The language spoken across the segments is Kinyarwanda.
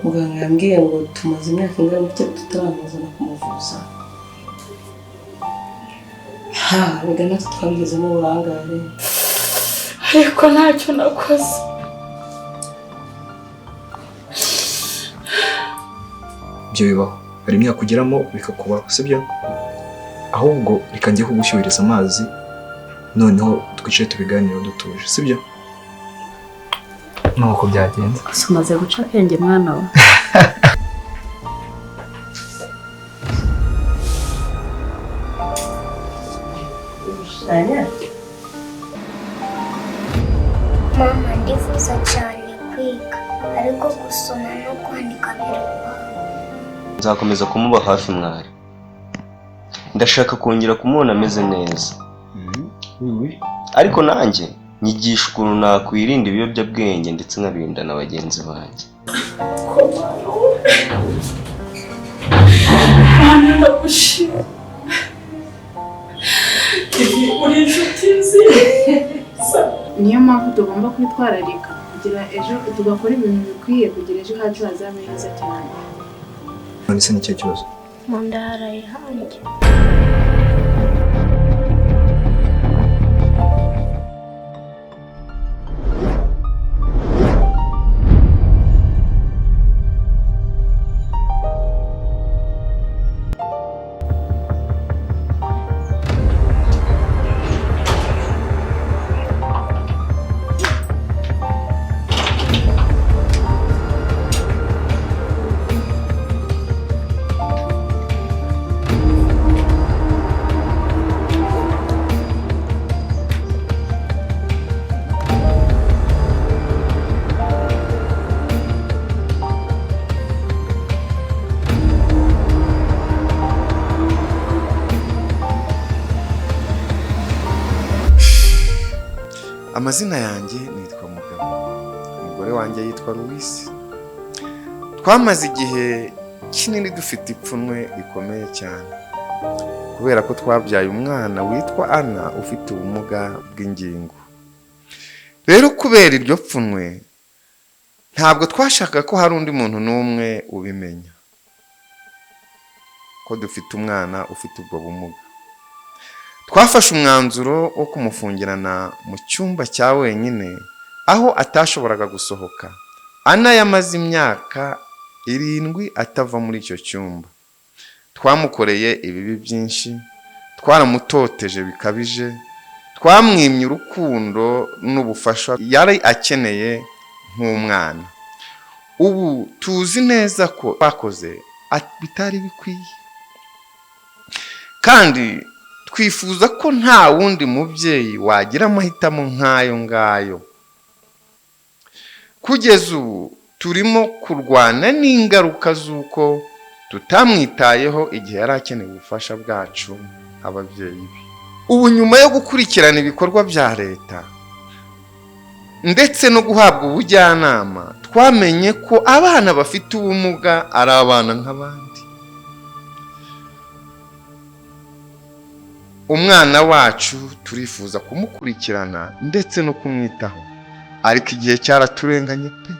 muganga yambwiye ngo tumaze imyaka ingana n'ityo tutaramuzana kumuvuza. Biga natwe twabigezemo uburangare ariko ntacyo nakoze. Ibyo bibaho, hari imyaka ugeramo bikakubaho, sibyo? Ahubwo reka njye kugushyuhiriza amazi noneho twicaye tubiganira dutuje, sibyo? Nuko byagenze. Gusa umaze guca akenge mwana we. Mama, ndifuza cyane kwiga ariko gusoma no kwandika biragora. Nzakomeza kumuba hafi mwari. Ndashaka kongera kumubona ameze neza. Ariko nanjye nyigisha ukuntu nakwirinda ibiyobyabwenge ndetse nkabirinda na bagenzi banjye. Mwana ndagushima. Uri inshuti nziza. Niyo mpamvu tugomba kwitwararika kugira ejo tugakora ibintu bikwiye kugira ejo hacu hazabe heza cyane. None se ni cyo kibazo? Mu nda haraye hanjye. Amazina yanjye nitwa Mugabo, umugore wanjye yitwa Louise. Twamaze igihe kinini dufite ipfunwe rikomeye cyane kubera ko twabyaye umwana witwa Anna ufite ubumuga bw'ingingo. Rero kubera iryo pfunwe ntabwo twashaka ko hari undi muntu n'umwe ubimenya ko dufite umwana ufite ubwo bumuga. Twafashe umwanzuro wo kumufungirana mu cyumba cya wenyine aho atashoboraga gusohoka. Anna yamaze imyaka 7 atava muri icyo cyumba. Twamukoreye ibibi byinshi, twaramutoteje bikabije, twamwimye urukundo n'ubufasha yari akeneye nk'umwana. Ubu tuzi neza ko bakoze bitari bikwiye, kandi twifuza ko nta wundi mubyeyi wagira amahitamo nk'ayo ngayo. Kugeza ubu turimo kurwana n'ingaruka z'uko tutamwitayeho igihe yari akeneye ubufasha bwacu ababyeyi be. Ubu nyuma yo gukurikirana ibikorwa bya leta ndetse no guhabwa ubujyanama, twamenye ko abana bafite ubumuga ari abana nk'abandi. Umwana wacu turifuza kumukurikirana ndetse no kumwitaho, ariko igihe cyaraturenganye pe.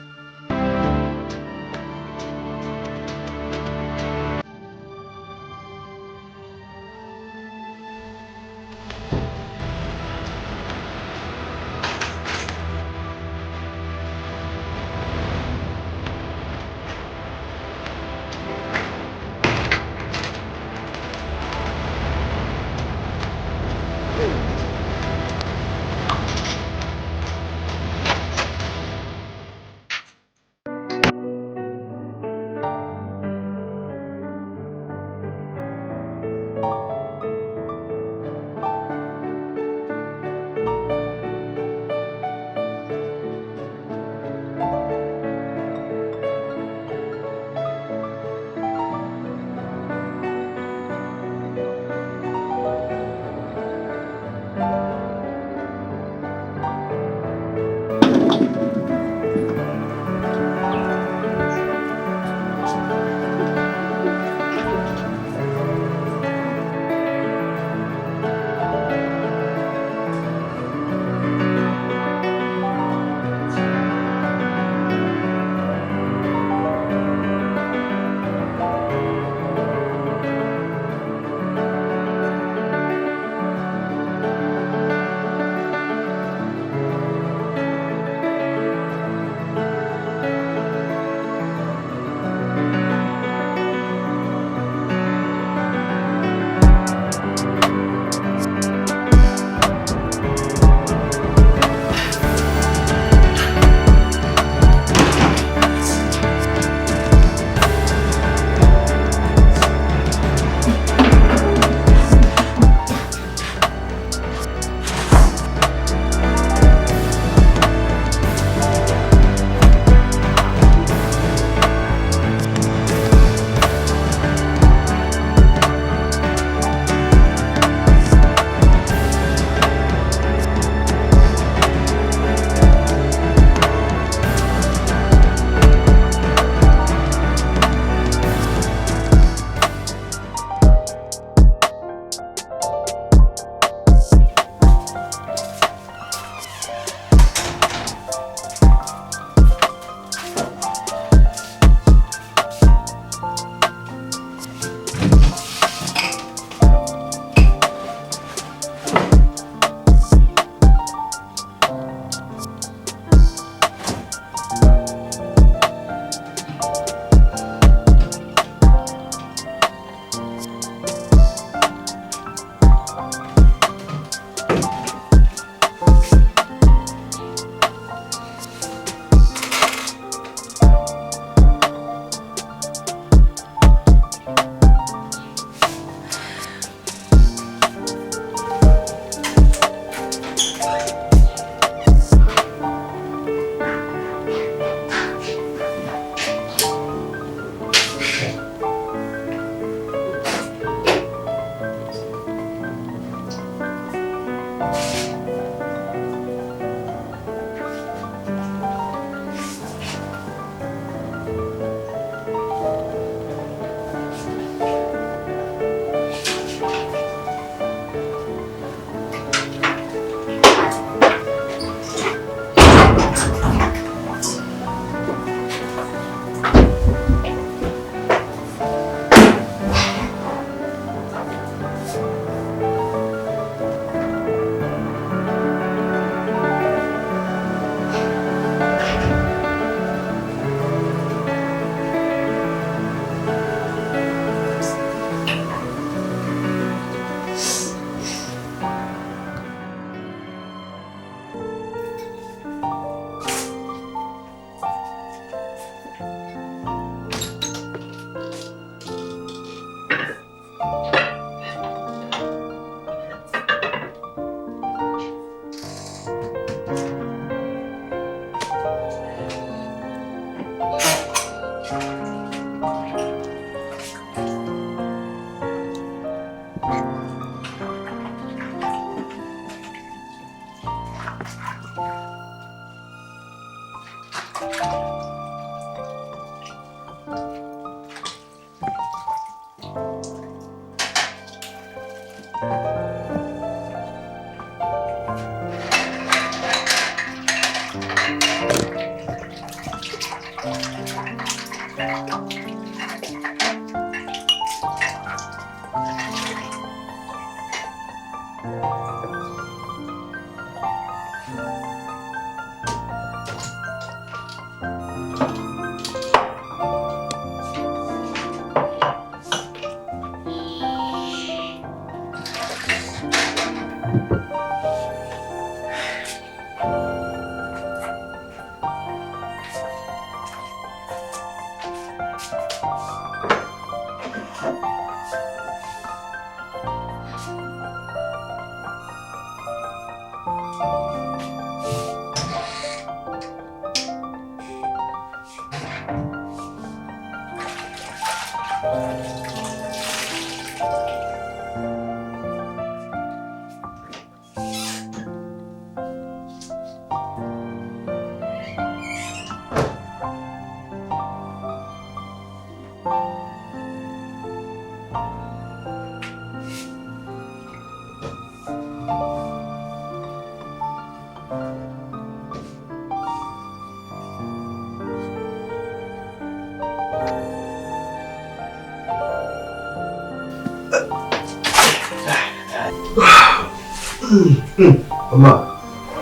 Mama,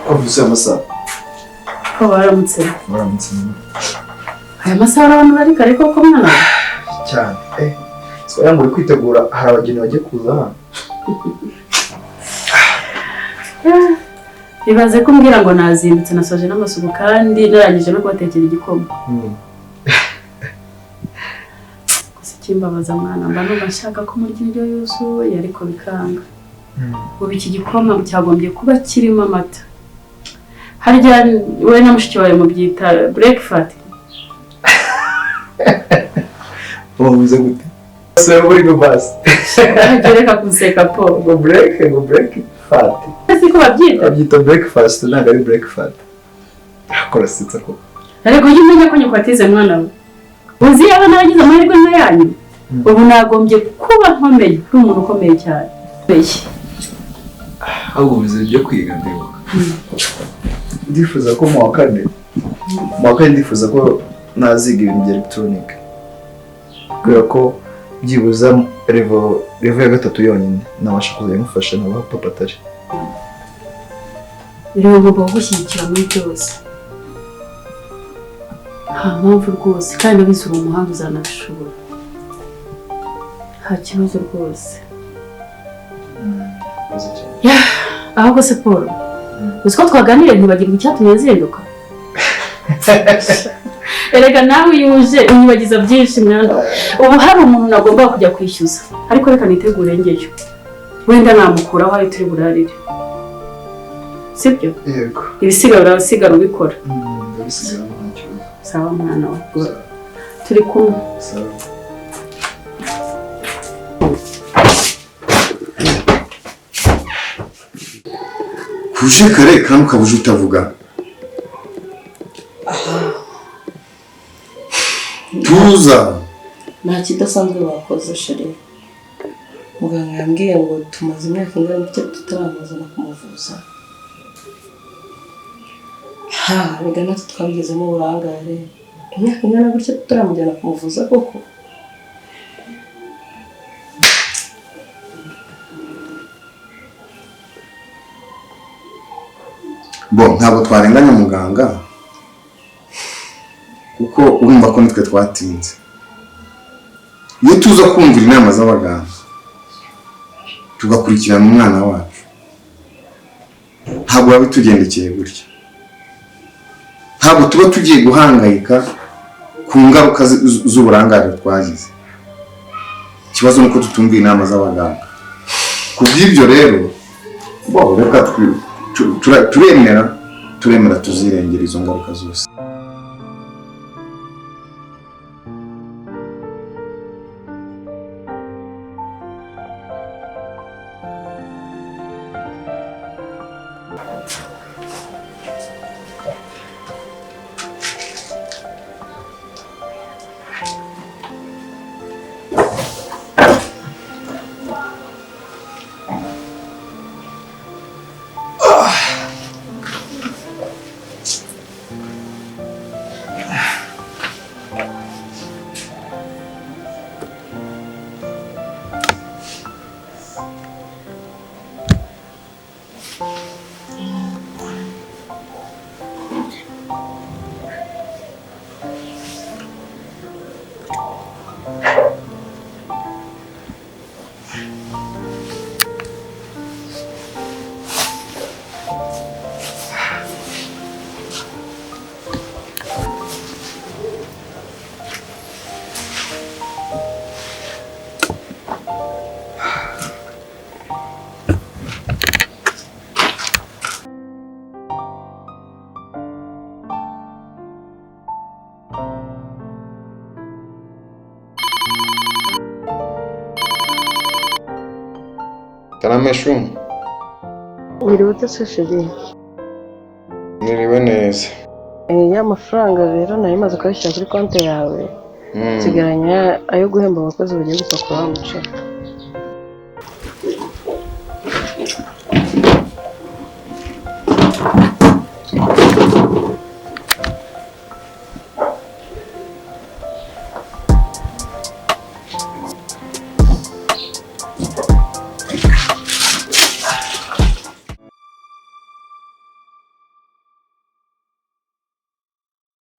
wavuze amasaha. Ko baramutse. Waramutse mama. Aya masaha abantu bari kare koko mwana. Cyane. So yangu uri kwitegura hari abageni bagiye kuza hano. Ibaze kumbwira ngo nazindutse nasoje n'amasuku kandi narangije no kubatekera igikoma. Kimbabaza mwana mba numva nshaka ko murya indyo yuzuye ariko bikanga. Ubu iki gikoma cyagombye kuba kirimo amata. Harya we na mushiki wawe mubyita breakfast. Wavuze gute? Sero buri go basi. Gereka kunseka po. Go breakfast. Siko babyita. Babyita breakfast ntabwo ari breakfast. Akora sitsa ko. Ariko yimenya ko nyikwatize mwana we. Uzi yaba nagize amahirwe n'ayanyu. Ubu nagombye kuba nkomeye n'umuntu ukomeye cyane. Ahubwo bize byo kwiga ndibuka. Ndifuza ko mu wa kane ndifuza ko naziga ibintu bya electronic. Kubera ko byibuza level ya gatatu yonyine nabasha kuzamufasha nabaho papa atari. Rero ugomba gushyigikira muri byose. Nta mpamvu rwose kandi bisura umuhanga uzanabishobora. Nta kibazo rwose. Ahubwo se Paul, uzi ko twaganiriye ntibagirwa icyatumye nzinduka? Erega nawe yuje unyibagiza byinshi mwana. Ubu hari umuntu nagomba kujya kwishyuza ariko reka nitegure ngeyo. Wenda namukuraho ayo turi burarire. Sibyo? Yego. Ibisigara urasigara ubikora. Ndabisigara ntacyo. Sawa mwana wa. Turi kumwe. Sawa. Kuje kare kandi ukabuje utavuga. Tuza. Nta kidasanzwe bakoze sheri. Muganga yambwiye ngo tumaze imyaka ingana n'icyo tutaramuzana kumuvuza. Rega natwe twabigezemo uburangare. Imyaka ingana gutyo tutaramujyana kumuvuza koko. Ntabwo twarenganya muganga kuko urumva ko nitwe twatinze. Iyo tuza kumvira inama z'abaganga tugakurikirana umwana wacu ntabwo babitugendekeye gutya. Ntabwo tuba tugiye guhangayika ku ngaruka z'uburangare twagize. Ikibazo nuko tutumvira inama z'abaganga. Ku bw'ibyo rero reka turemera tuzirengera izo ngaruka zose. Karameshu. Wiriwe ute se sheri? Niriwe neza. Ya mafaranga rero nari maze kuyashyira kuri konti yawe. Nsigaranye ayo guhemba abakozi bagiye gupakura wa muceri.